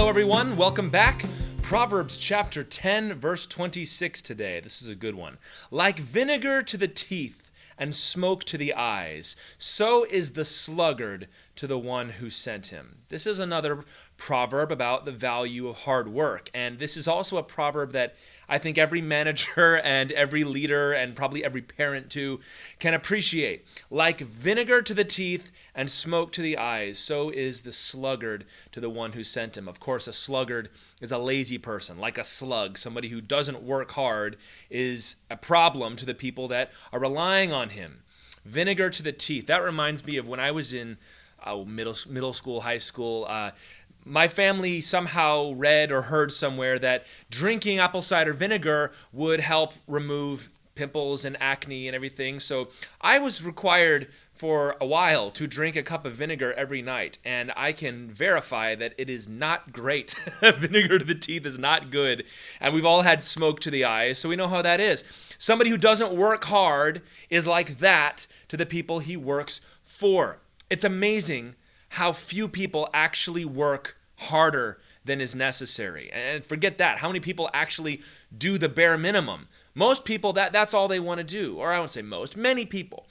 Hello everyone, welcome back. Proverbs chapter 10, verse 26 today. This is a good one. Like vinegar to the teeth and smoke to the eyes, so is the sluggard to the one who sent him. This is another proverb about the value of hard work. And this is also a proverb that I think every manager and every leader and probably every parent too can appreciate. Like vinegar to the teeth and smoke to the eyes, so is the sluggard to the one who sent him. Of course, a sluggard is a lazy person, like a slug. Somebody who doesn't work hard is a problem to the people that are relying on him. Vinegar to the teeth. That reminds me of when I was in middle school, high school. My family somehow read or heard somewhere that drinking apple cider vinegar would help remove pimples and acne and everything. So I was required for a while to drink a cup of vinegar every night, and I can verify that it is not great. Vinegar to the teeth is not good, and we've all had smoke to the eyes, so we know how that is. Somebody who doesn't work hard is like that to the people he works for. It's amazing how few people actually work harder than is necessary. And forget that. How many people actually do the bare minimum? Most people, that's all they want to do. Or I won't say most, many people.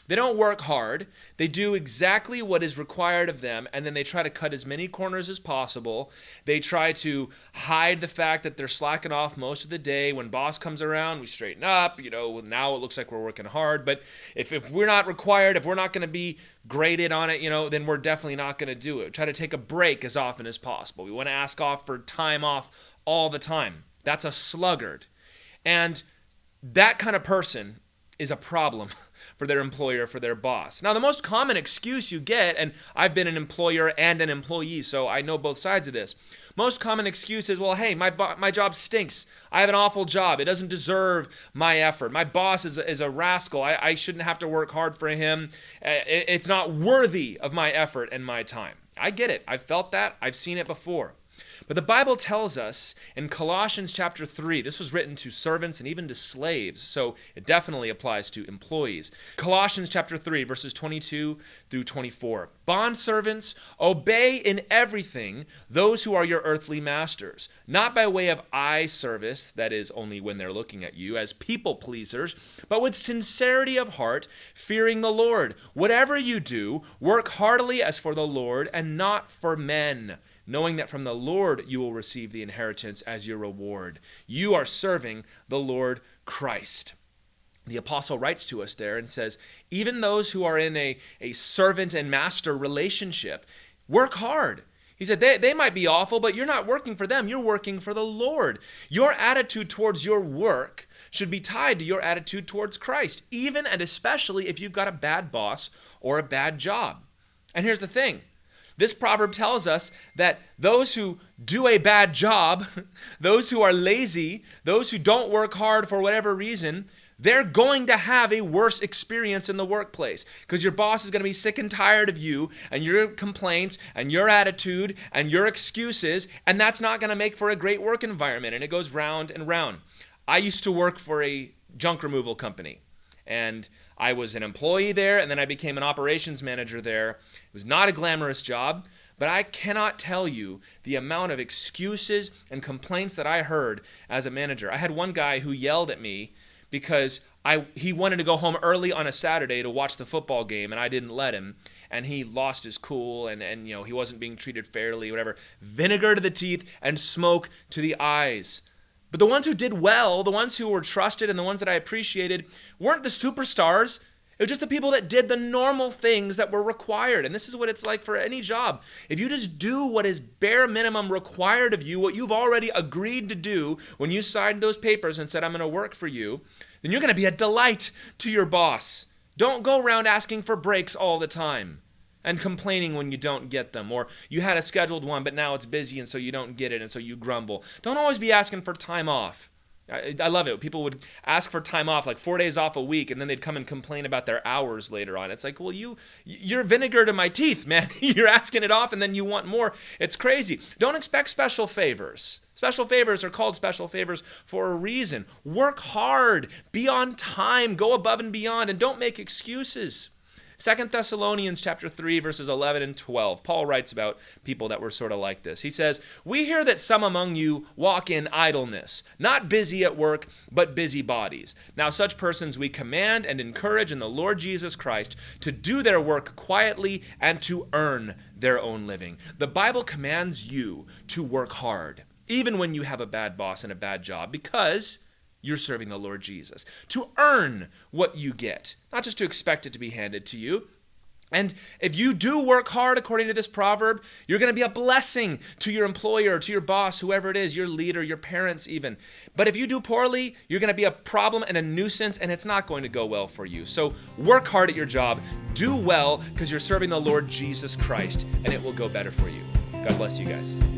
They don't work hard. They do exactly what is required of them, and then they try to cut as many corners as possible. They try to hide the fact that they're slacking off most of the day. When boss comes around, we straighten up. Now it looks like we're working hard. But if we're not required, if we're not going to be graded on it, then we're definitely not going to do it. Try to take a break as often as possible. We want to ask off for time off all the time. That's a sluggard. And that kind of person is a problem for their employer, for their boss. Now, the most common excuse you get, and I've been an employer and an employee, so I know both sides of this. Most common excuse is, well, hey, my job stinks. I have an awful job. It doesn't deserve my effort. My boss is a rascal. I shouldn't have to work hard for him. It's not worthy of my effort and my time. I get it. I've felt that. I've seen it before. But the Bible tells us in Colossians chapter 3, this was written to servants and even to slaves, so it definitely applies to employees. Colossians chapter 3, verses 22 through 24. Bondservants, obey in everything those who are your earthly masters, not by way of eye service, that is, only when they're looking at you, as people pleasers, but with sincerity of heart, fearing the Lord. Whatever you do, work heartily as for the Lord and not for men, knowing that from the Lord you will receive the inheritance as your reward. You are serving the Lord Christ. The apostle writes to us there and says, even those who are in a servant and master relationship, work hard. He said, they might be awful, but you're not working for them. You're working for the Lord. Your attitude towards your work should be tied to your attitude towards Christ, even and especially if you've got a bad boss or a bad job. And here's the thing. This proverb tells us that those who do a bad job, those who are lazy, those who don't work hard for whatever reason, they're going to have a worse experience in the workplace because your boss is going to be sick and tired of you and your complaints and your attitude and your excuses, and that's not going to make for a great work environment, and it goes round and round. I used to work for a junk removal company. And I was an employee there, and then I became an operations manager there. It was not a glamorous job, but I cannot tell you the amount of excuses and complaints that I heard as a manager. I had one guy who yelled at me because he wanted to go home early on a Saturday to watch the football game, and I didn't let him. And he lost his cool, and he wasn't being treated fairly, whatever. Vinegar to the teeth and smoke to the eyes. But the ones who did well, the ones who were trusted and the ones that I appreciated weren't the superstars. It was just the people that did the normal things that were required. And this is what it's like for any job. If you just do what is bare minimum required of you, what you've already agreed to do when you signed those papers and said, I'm going to work for you, then you're going to be a delight to your boss. Don't go around asking for breaks all the time and complaining when you don't get them, or you had a scheduled one, but now it's busy, and so you don't get it, and so you grumble. Don't always be asking for time off. I love it. People would ask for time off, like 4 days off a week, and then they'd come and complain about their hours later on. It's like, well, you're vinegar to my teeth, man. You're asking it off, and then you want more. It's crazy. Don't expect special favors. Special favors are called special favors for a reason. Work hard. Be on time. Go above and beyond, and don't make excuses. 2 Thessalonians chapter 3, verses 11 and 12, Paul writes about people that were sort of like this. He says, "We hear that some among you walk in idleness, not busy at work, but busy bodies. Now such persons we command and encourage in the Lord Jesus Christ to do their work quietly and to earn their own living." The Bible commands you to work hard, even when you have a bad boss and a bad job, because you're serving the Lord Jesus. To earn what you get, not just to expect it to be handed to you. And if you do work hard according to this proverb, you're going to be a blessing to your employer, to your boss, whoever it is, your leader, your parents even. But if you do poorly, you're going to be a problem and a nuisance, and it's not going to go well for you. So work hard at your job. Do well because you're serving the Lord Jesus Christ, and it will go better for you. God bless you guys.